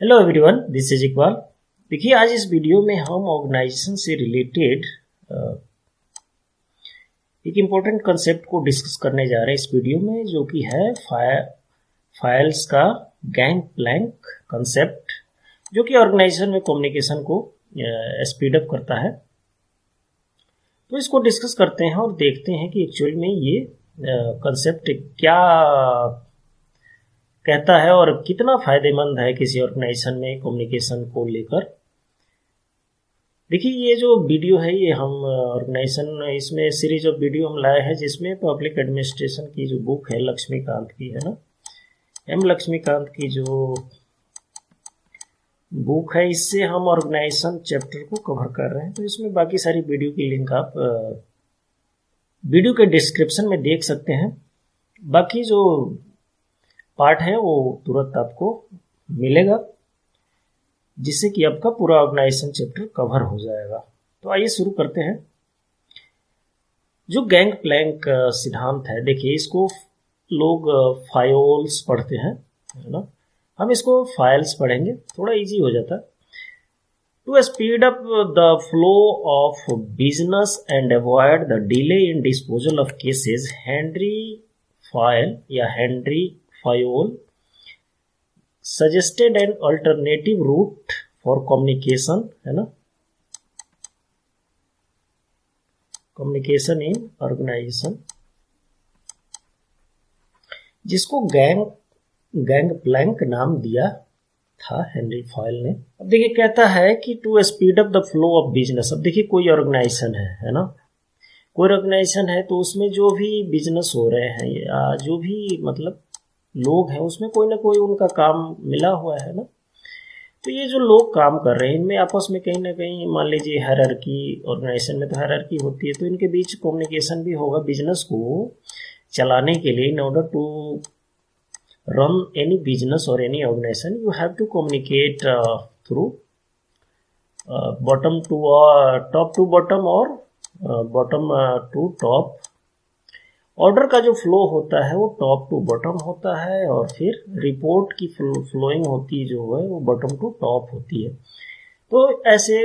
Hello everyone, this is Iqbal. देखिए, आज इस वीडियो में हम ऑर्गेनाइजेशन से रिलेटेड एक इम्पोर्टेंट कंसेप्ट को डिस्कस करने जा रहे हैं इस वीडियो में, जो कि है फाइल्स का गैंग प्लैंक कंसेप्ट, जो कि ऑर्गेनाइजेशन में कम्युनिकेशन को स्पीड अप करता है। तो इसको डिस्कस करते हैं और देखते हैं कि एक्चुअल में ये कंसेप्ट क्या कहता है और कितना फायदेमंद है किसी ऑर्गेनाइजेशन में कम्युनिकेशन को लेकर। देखिए, ये जो वीडियो है ये हम ऑर्गेनाइजेशन इसमें सीरीज ऑफ वीडियो हम लाए हैं, जिसमें पब्लिक एडमिनिस्ट्रेशन की जो बुक है लक्ष्मीकांत की है ना, एम लक्ष्मीकांत की जो बुक है, इससे हम ऑर्गेनाइजेशन चैप्टर को कवर कर रहे हैं। तो इसमें बाकी सारी वीडियो की लिंक आप वीडियो के डिस्क्रिप्शन में देख सकते हैं। बाकी जो पार्ट है वो तुरंत आपको मिलेगा, जिससे कि आपका पूरा ऑर्गेनाइजेशन चैप्टर कवर हो जाएगा। तो आइए शुरू करते हैं। जो गैंग प्लैंक सिद्धांत है, देखिए इसको लोग फायोल्स पढ़ते हैं, है ना। हम इसको फाइल्स पढ़ेंगे, थोड़ा इजी हो जाता है। To speed up the flow of business and avoid the delay in disposal of cases, Henri Fayol या Henri Fayol suggested an alternative route for communication, है ना, communication in organization, जिसको गैंग प्लैंक नाम दिया था हेनरी फाइल ने। अब देखिए, कहता है कि to speed up the flow of business. अब देखिए, कोई ऑर्गेनाइजेशन है ना, कोई ऑर्गेनाइजेशन है तो उसमें जो भी बिजनेस हो रहे हैं या जो भी मतलब लोग हैं, उसमें कोई ना कोई उनका काम मिला हुआ है ना। तो ये जो लोग काम कर रहे हैं, इनमें आपस में कहीं ना कहीं, मान लीजिए हायरार्की, ऑर्गेनाइजेशन में तो हायरार्की होती है, तो इनके बीच कम्युनिकेशन भी होगा बिजनेस को चलाने के लिए। In order to run any business और any organisation, you have to communicate through bottom to top to bottom और बॉटम टू टॉप। ऑर्डर का जो फ्लो होता है वो टॉप टू बॉटम होता है, और फिर रिपोर्ट की फ्लोइंग होती है जो है वो बॉटम टू टॉप होती है। तो ऐसे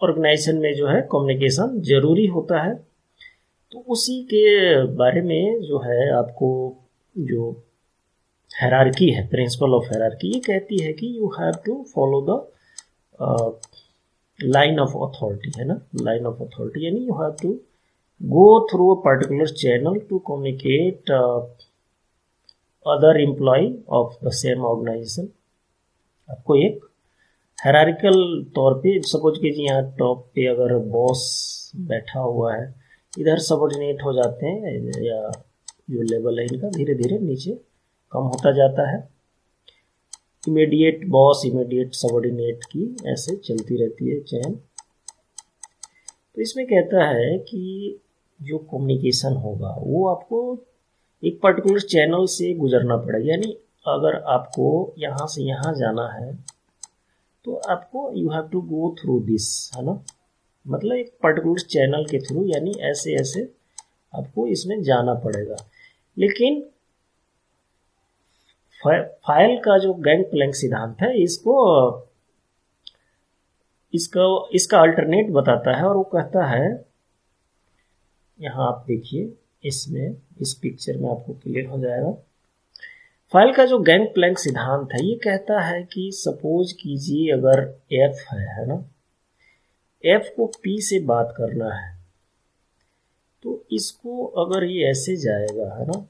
ऑर्गेनाइजेशन में जो है कम्युनिकेशन जरूरी होता है। तो उसी के बारे में जो है आपको जो हायरार्की है, प्रिंसिपल ऑफ हायरार्की, ये कहती है कि you have to follow the line of authority, है ना, लाइन ऑफ अथॉरिटी, यानी you have to go through a particular channel to communicate other employee of the same organization। आपको एक हायरार्किकल तौर पे, सपोज कीजिए यहाँ टॉप पे अगर बॉस बैठा हुआ है, इधर सबऑर्डिनेट हो जाते हैं, या जो लेवल है इनका धीरे धीरे नीचे कम होता जाता है। इमीडिएट बॉस, इमीडिएट सबऑर्डिनेट की ऐसे चलती रहती है चैन। तो इसमें कहता है कि जो कम्युनिकेशन होगा वो आपको एक पर्टिकुलर चैनल से गुजरना पड़ेगा। यानी अगर आपको यहाँ से यहाँ जाना है तो आपको you have to go through this, है ना, मतलब एक पर्टिकुलर चैनल के थ्रू, यानी ऐसे ऐसे आपको इसमें जाना पड़ेगा। लेकिन फाइल का जो गैंग प्लैंक सिद्धांत है, इसका अल्टरनेट बताता है, और वो कहता है, यहाँ आप देखिए, इसमें इस पिक्चर में आपको क्लियर हो जाएगा। फाइल का जो गैंग प्लैंक सिद्धांत है ये कहता है कि सपोज कीजिए अगर एफ है ना, एफ को पी से बात करना है, तो इसको अगर ये ऐसे जाएगा, है ना,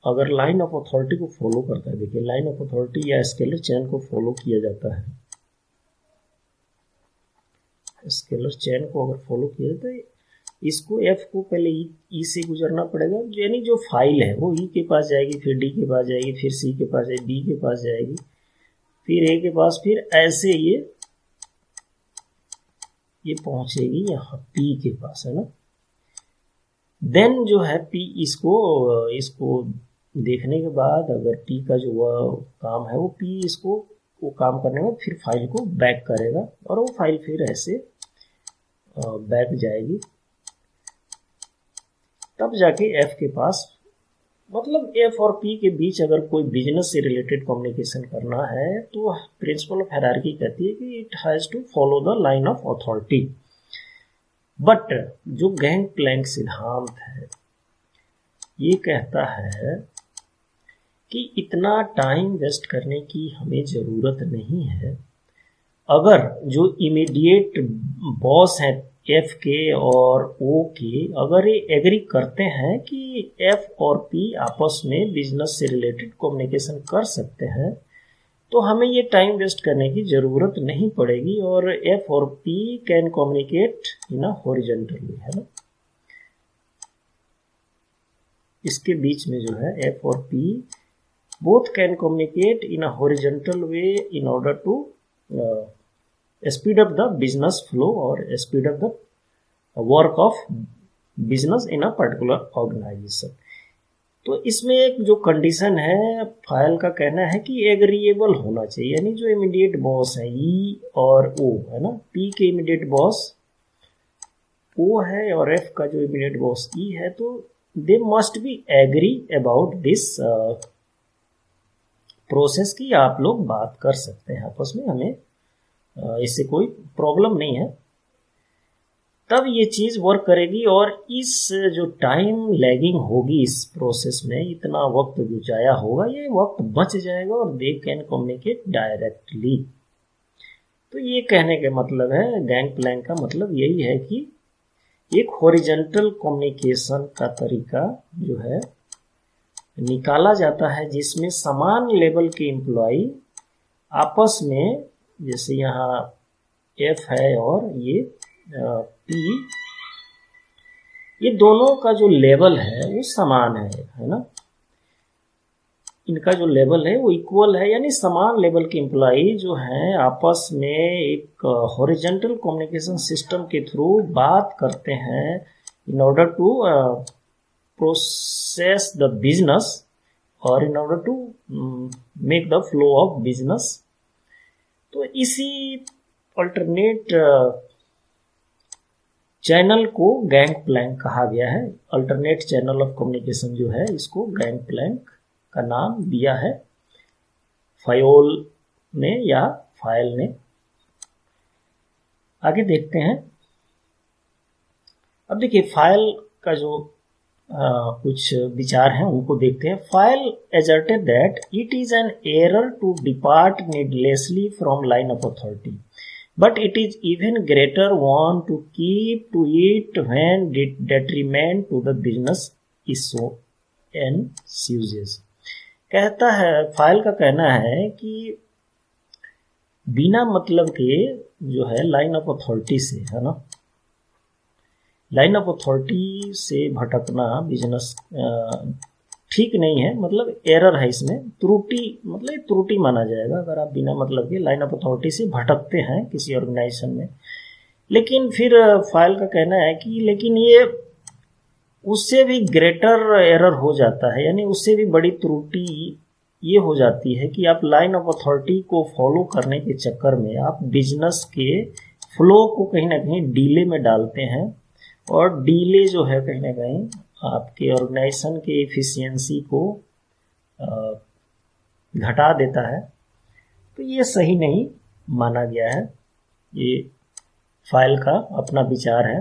अगर लाइन ऑफ अथॉरिटी को फॉलो करता है, देखिए लाइन ऑफ अथॉरिटी या स्केलर चेन को फॉलो किया जाता है, स्केलर चेन को अगर फॉलो किया जाता है, इसको एफ को पहले ई से गुजरना पड़ेगा, यानी जो फाइल है वो ई के पास जाएगी, फिर डी के पास जाएगी, फिर सी के पास जाएगी, बी के पास जाएगी, फिर ए के पास, फिर ऐसे ये पहुंचेगी यहाँ पी के पास, है ना। देन जो है पी, इसको देखने के बाद अगर पी का जो काम है वो पी इसको वो काम करने में फिर फाइल को बैक करेगा, और वो फाइल फिर ऐसे बैक जाएगी, तब जाके एफ के पास मतलब एफ और पी के बीच अगर कोई बिजनेस से रिलेटेड कम्युनिकेशन करना है तो प्रिंसिपल ऑफ हायरार्की कहती है कि it has to follow the line of authority. But जो गैंग प्लैंक सिद्धांत है ये कहता है कि इतना टाइम वेस्ट करने की हमें ज़रूरत नहीं है। अगर जो इमीडिएट बॉस हैं एफ के और ओ के, अगर ये एग्री करते हैं कि एफ और पी आपस में बिजनेस से रिलेटेड कम्युनिकेशन कर सकते हैं तो हमें ये टाइम वेस्ट करने की ज़रूरत नहीं पड़ेगी और एफ और P can communicate in a horizontal way, है ना। इसके बीच में जो है एफ और P both can communicate in a horizontal way in order to speed up the business flow और speed up the work of business in a particular organisation. तो इसमें एक जो कंडीशन है फाइल का कहना है कि एग्रीएबल होना चाहिए, यानी जो इमीडिएट बॉस है ई और ओ, है ना, पी के इमीडिएट बॉस ओ है और एफ का जो इमीडिएट बॉस ई है, तो they must be agree about this process की आप लोग बात कर सकते हैं आपस में, हमें इससे कोई प्रॉब्लम नहीं है, तब ये चीज़ वर्क करेगी। और इस जो टाइम लैगिंग होगी इस प्रोसेस में, इतना वक्त जो जाया होगा ये वक्त बच जाएगा और दे कैन कम्युनिकेट डायरेक्टली। तो ये कहने का मतलब है, गैंग प्लैंक का मतलब यही है कि एक हॉरिजॉन्टल कम्युनिकेशन का तरीका जो है निकाला जाता है जिसमें समान लेवल के एम्प्लॉय आपस में, जैसे यहाँ एफ है और ये पी, ये दोनों का जो लेवल है वो समान है ना, इनका जो लेवल है वो इक्वल है, यानी समान लेवल के एम्प्लॉय जो हैं आपस में एक हॉरिजॉन्टल कम्युनिकेशन सिस्टम के थ्रू बात करते हैं in order to process the business और in order to make the flow of business. तो इसी अल्टरनेट चैनल को गैंग प्लैंक कहा गया है। अल्टरनेट चैनल ऑफ कम्युनिकेशन जो है इसको गैंग प्लैंक का नाम दिया है फायोल ने या फाइल ने। आगे देखते हैं। अब देखिए फाइल का जो कुछ विचार हैं उनको देखते हैं। Fayol asserted that it is an error to depart needlessly from line of authority, but it is even greater one to keep to it when detriment to the business is so ensues। कहता है, file का कहना है कि बिना मतलब के जो है लाइन ऑफ अथॉरिटी से, है ना, लाइन ऑफ अथॉरिटी से भटकना बिजनेस ठीक नहीं है, मतलब एरर है इसमें, त्रुटि, मतलब त्रुटि माना जाएगा अगर आप बिना मतलब के लाइन ऑफ अथॉरिटी से भटकते हैं किसी ऑर्गेनाइजेशन में। लेकिन फिर फाइल का कहना है कि लेकिन ये उससे भी ग्रेटर एरर हो जाता है, यानी उससे भी बड़ी त्रुटि ये हो जाती है कि आप लाइन ऑफ अथॉरिटी को फॉलो करने के चक्कर में आप बिजनेस के फ्लो को कहीं ना कहीं डीले में डालते हैं और डीले जो है कहीं ना कहीं आपके ऑर्गेनाइजेशन के एफिशिएंसी को घटा देता है। तो ये सही नहीं माना गया है, ये फाइल का अपना विचार है।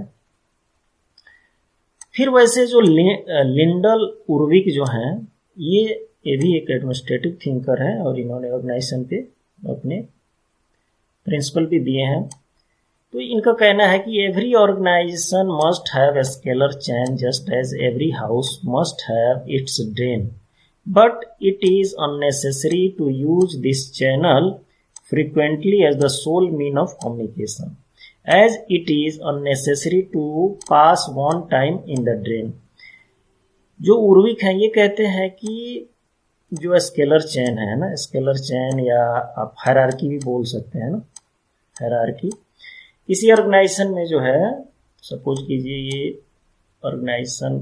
फिर वैसे जो लिंडल उर्विक जो हैं, ये भी एक एडमिनिस्ट्रेटिव थिंकर हैं और इन्होंने ऑर्गेनाइजेशन पे अपने प्रिंसिपल भी दिए हैं। तो इनका कहना है कि every organisation must have a scalar chain just as every house must have its drain, but it is unnecessary to use this channel frequently as the sole mean of communication, as it is unnecessary to pass one time in the drain. जो Urwick हैं ये कहते हैं कि जो scalar चैन है ना, scalar चैन या आप हायरार्की भी बोल सकते हैं ना, हायरार्की, किसी ऑर्गेनाइजेशन में जो है, सपोज कीजिए ये ऑर्गेनाइजेशन,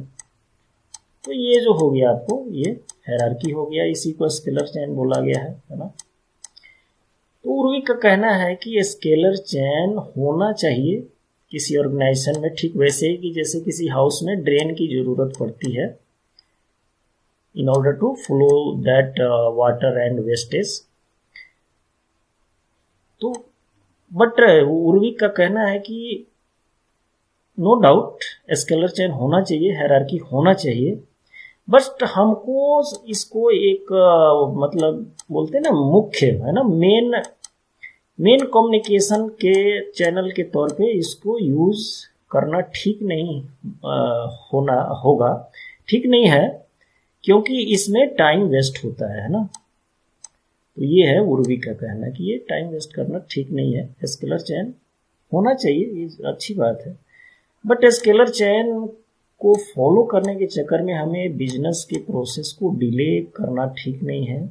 तो ये जो हो गया आपको ये हायरार्की हो गया, इसी को स्केलर चैन बोला गया है ना। तो उर्विक का कहना है कि स्केलर चैन होना चाहिए किसी ऑर्गेनाइजेशन में, ठीक वैसे ही कि जैसे किसी हाउस में ड्रेन की जरूरत पड़ती है। in order to flow that water and wastage. तो बट उर्वी का कहना है कि नो डाउट स्केलर चेन होना चाहिए, हायरार्की होना चाहिए, बट हमको इसको एक मतलब बोलते हैं ना मुख्य है ना मेन कम्युनिकेशन के चैनल के तौर पे इसको यूज करना ठीक नहीं होगा, ठीक नहीं है, क्योंकि इसमें टाइम वेस्ट होता है ना। तो ये है उर्वी का कहना कि ये टाइम वेस्ट करना ठीक नहीं है, स्केलर चेन होना चाहिए, ये अच्छी बात है, बट स्केलर चेन को फॉलो करने के चक्कर में हमें बिजनेस के प्रोसेस को डिले करना ठीक नहीं है,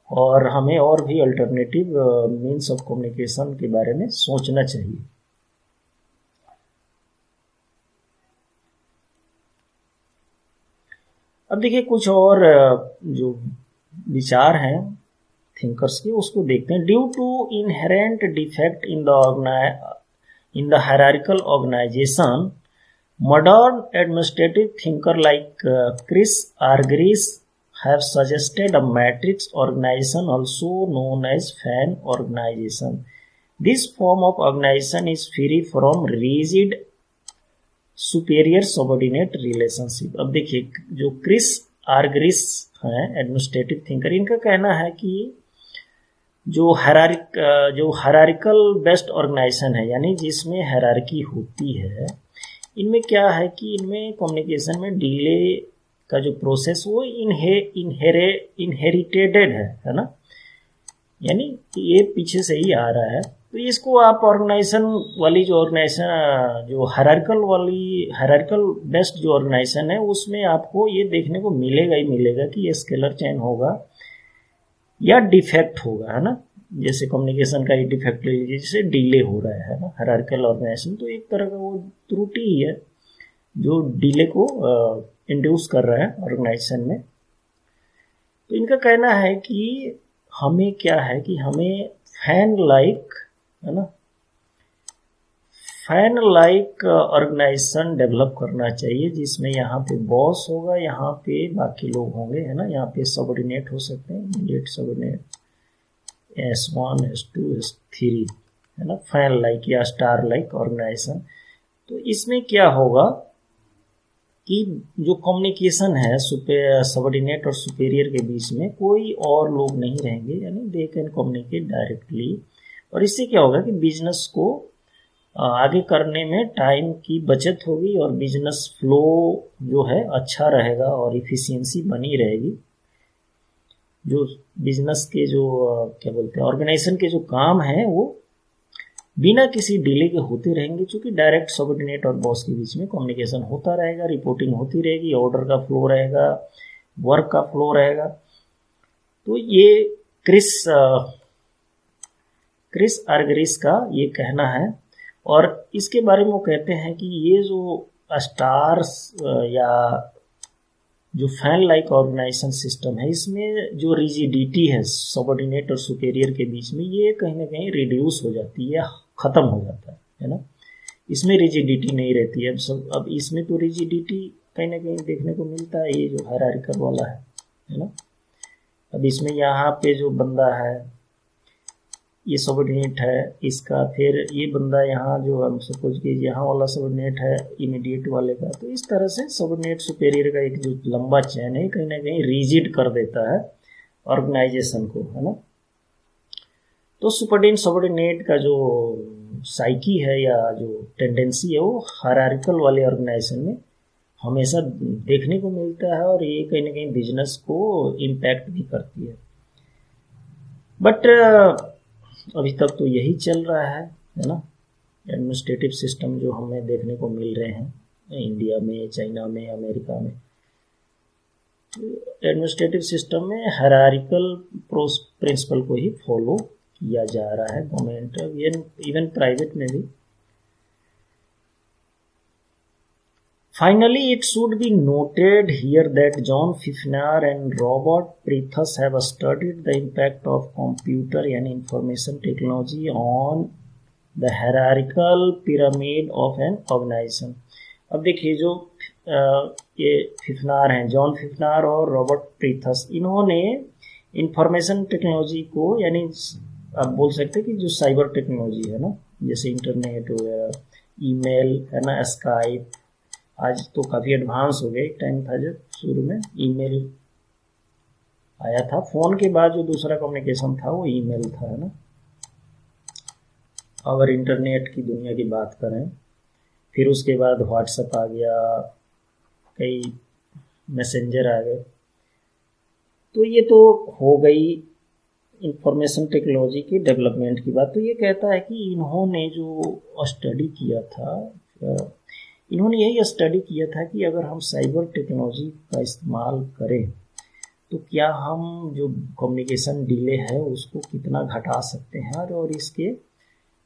और हमें और भी अल्टरनेटिव मीन्स ऑफ कम्युनिकेशन के बारे में सोचना चाहिए। अब देखिए कुछ और जो विचार हैं थिंकर्स के, उसको देखते हैं। Due to inherent defect in the hierarchical organisation, modern administrative thinker like Chris Argyris have suggested a matrix organization, also known as fan organization. This form of organization is free from rigid superior subordinate relationship. अब देखिए जो Chris आर्गरिस हैं administrative thinker, इनका कहना है कि जो hierarchical based organisation है, यानी जिसमें हायरार्की होती है, इनमें क्या है कि इनमें कम्युनिकेशन में डिले का जो प्रोसेस वो इनहेरिटेड है ना, यानी ये पीछे से ही आ रहा है। तो इसको आप ऑर्गेनाइजेशन वाली जो ऑर्गेनाइजेशन जो हायरार्किकल बेस्ड जो ऑर्गेनाइजेशन है, उसमें आपको ये देखने को मिलेगा ही मिलेगा कि ये स्केलर चेन होगा या डिफेक्ट होगा, है ना। जैसे कम्युनिकेशन का ही डिफेक्ट लीजिए, जैसे डिले हो रहा है ना हायरार्किकल ऑर्गेनाइजेशन, तो एक तरह का वो त्रुटि ही है जो डिले को इंड्यूस कर रहा है ऑर्गेनाइजेशन में। तो इनका कहना है कि हमें क्या है कि हमें फैन लाइक है ना, फैन लाइक ऑर्गेनाइजेशन डेवलप करना चाहिए, जिसमें यहाँ पे बॉस होगा, यहाँ पे बाकी लोग होंगे, है ना। यहाँ पे सबऑर्डिनेट हो सकते हैं, immediate subordinate S1, S2, S3, है ना, फैन लाइक या स्टार लाइक ऑर्गेनाइजेशन। तो इसमें क्या होगा कि जो कम्युनिकेशन है सबऑर्डिनेट और सुपेरियर के बीच में कोई और लोग नहीं रहेंगे, यानी दे कैन कम्युनिकेट डायरेक्टली, और इससे क्या होगा कि बिजनेस को आगे करने में टाइम की बचत होगी और बिजनेस फ्लो जो है अच्छा रहेगा और इफिशियंसी बनी रहेगी। जो बिजनेस के जो क्या बोलते हैं ऑर्गेनाइजेशन के जो काम हैं वो बिना किसी डिले के होते रहेंगे, क्योंकि डायरेक्ट सबऑर्डिनेट और बॉस के बीच में कम्युनिकेशन होता रहेगा, रिपोर्टिंग होती रहेगी, ऑर्डर का फ्लो रहेगा, वर्क का फ्लो रहेगा। तो ये क्रिस आर्गरिस का ये कहना है, और इसके बारे में वो कहते हैं कि ये जो स्टार्स या जो फैन लाइक ऑर्गेनाइजेशन सिस्टम है, इसमें जो रिजिडिटी है सबऑर्डिनेट और सुपेरियर के बीच में, ये कहीं ना कहीं रिड्यूस हो जाती है, ख़त्म हो जाता है ना। इसमें रिजिडिटी नहीं रहती है। अब इसमें तो रिजिडिटी कहीं ना कहीं देखने को मिलता है, ये जो हायरार्किकल वाला है ना। अब इसमें यहाँ पे जो बंदा है ये सबऑर्डिनेट है इसका, फिर ये बंदा यहाँ जो हम सपोज कि यहाँ वाला सबऑर्डिनेट है इमीडिएट वाले का। तो इस तरह से सबऑर्डिनेट सुपेरियर का एक जो लंबा चैन है कहीं ना कहीं रिजिड कर देता है ऑर्गेनाइजेशन को, है ना। तो सुपरडेंट सबऑर्डिनेट का जो साइकी है या जो टेंडेंसी है वो हायरार्किकल वाले ऑर्गेनाइजेशन में हमेशा देखने को मिलता है, और ये कहीं ना कहीं बिजनेस को इम्पैक्ट भी करती है। बट अभी तक तो यही चल रहा है ना, एडमिनिस्ट्रेटिव सिस्टम जो हमें देखने को मिल रहे हैं इंडिया में, चाइना में, अमेरिका में। एडमिनिस्ट्रेटिव सिस्टम में हायरार्किकल प्रिंसिपल को ही फॉलो किया जा रहा है गवर्नमेंट, इवन प्राइवेट में भी। Finally, it should be noted here that John Pfiffner and Robert Prethus have studied the impact of computer and information technology on the hierarchical pyramid of an organization. अब देखिए जो ये फिफनार हैं, John फिफनार और Robert प्रीथस, इन्होंने information technology को, यानी आप बोल सकते हैं कि जो साइबर टेक्नोलॉजी है ना, जैसे इंटरनेट हो गया, ईमेल है ना, स्काइप, आज तो काफ़ी एडवांस हो गए। एक टाइम था जब शुरू में ईमेल आया था, फ़ोन के बाद जो दूसरा कम्युनिकेशन था वो ईमेल था, है ना। अगर इंटरनेट की दुनिया की बात करें, फिर उसके बाद व्हाट्सएप आ गया, कई मैसेंजर आ गए। तो ये तो हो गई इंफॉर्मेशन टेक्नोलॉजी की डेवलपमेंट की बात। तो ये कहता है कि इन्होंने जो स्टडी किया था, इन्होंने यही स्टडी किया था कि अगर हम साइबर टेक्नोलॉजी का इस्तेमाल करें तो क्या हम जो कम्युनिकेशन डिले है उसको कितना घटा सकते हैं, और इसके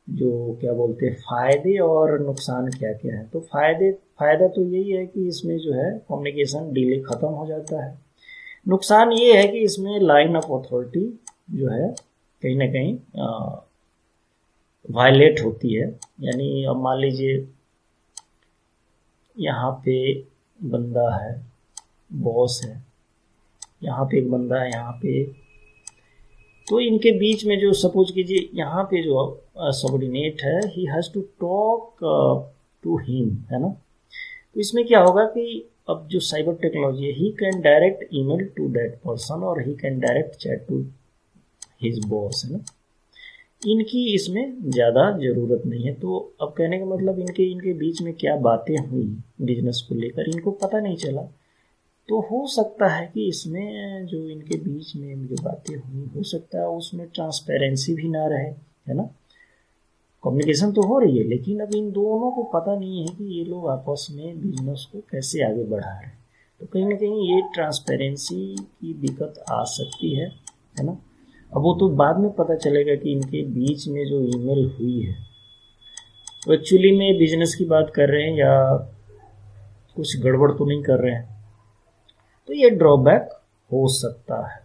जो क्या बोलते हैं फ़ायदे और नुकसान क्या क्या है। तो फ़ायदा तो यही है कि इसमें जो है कम्युनिकेशन डिले ख़त्म हो जाता है। नुकसान ये है कि इसमें लाइन ऑफ अथॉरिटी जो है कहीं ना कहीं वायलेट होती है। यानी अब मान लीजिए यहाँ पे बंदा है, बॉस है, यहाँ पे एक बंदा है, यहाँ पे, तो इनके बीच में जो सपोज कीजिए यहाँ पे जो सबऑर्डिनेट है, he has to talk to him, है ना। तो इसमें क्या होगा कि अब जो साइबर टेक्नोलॉजी है, he can direct email to that person और he can direct chat to his boss, है ना। इनकी इसमें ज़्यादा ज़रूरत नहीं है। तो अब कहने का मतलब इनके बीच में क्या बातें हुई बिजनेस को लेकर, इनको पता नहीं चला। तो हो सकता है कि इसमें जो इनके बीच में जो बातें हुई, हो सकता है उसमें ट्रांसपेरेंसी भी ना रहे, है ना। कम्युनिकेशन तो हो रही है, लेकिन अब इन दोनों को पता नहीं है कि ये लोग आपस में बिजनेस को कैसे आगे बढ़ा रहे हैं। तो कहीं ना कहीं ये ट्रांसपेरेंसी की दिक्कत आ सकती है ना। अब वो तो बाद में पता चलेगा कि इनके बीच में जो ईमेल हुई है वो एक्चुअली में बिजनेस की बात कर रहे हैं या कुछ गड़बड़ तो नहीं कर रहे हैं। तो ये ड्रॉबैक हो सकता है।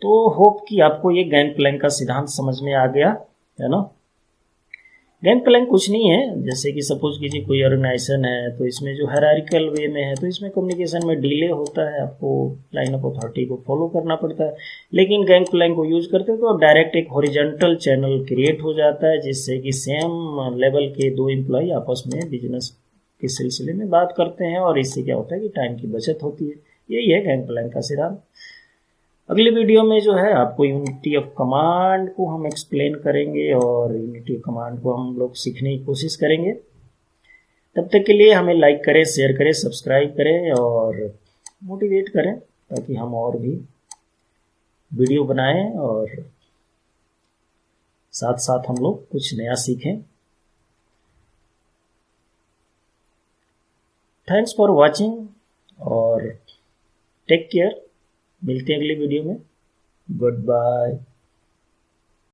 तो होप कि आपको ये गैंग प्लैंक का सिद्धांत समझ में आ गया, है ना। गैंग प्लैंक कुछ नहीं है, जैसे कि सपोज कीजिए कोई ऑर्गेनाइजेशन है, तो इसमें जो हायरार्किकल वे में है, तो इसमें कम्युनिकेशन में डिले होता है, आपको लाइन ऑफ अथॉरिटी को फॉलो करना पड़ता है। लेकिन गैंग प्लैंक को यूज करते हैं तो डायरेक्ट एक हॉरिजॉन्टल चैनल क्रिएट हो जाता है, जिससे कि सेम लेवल के दो एम्प्लॉय आपस में बिजनेस के सिलसिले में बात करते हैं, और इससे क्या होता है कि टाइम की बचत होती है। यही है गैंग प्लैंक का सिद्धांत। अगली वीडियो में जो है आपको यूनिटी ऑफ कमांड को हम एक्सप्लेन करेंगे, और यूनिटी ऑफ कमांड को हम लोग सीखने की कोशिश करेंगे। तब तक के लिए हमें लाइक करें, शेयर करें, सब्सक्राइब करें और मोटिवेट करें, ताकि हम और भी वीडियो बनाएं और साथ साथ हम लोग कुछ नया सीखें। थैंक्स फॉर वॉचिंग और टेक केयर। मिलते हैं अगली वीडियो में। Good bye.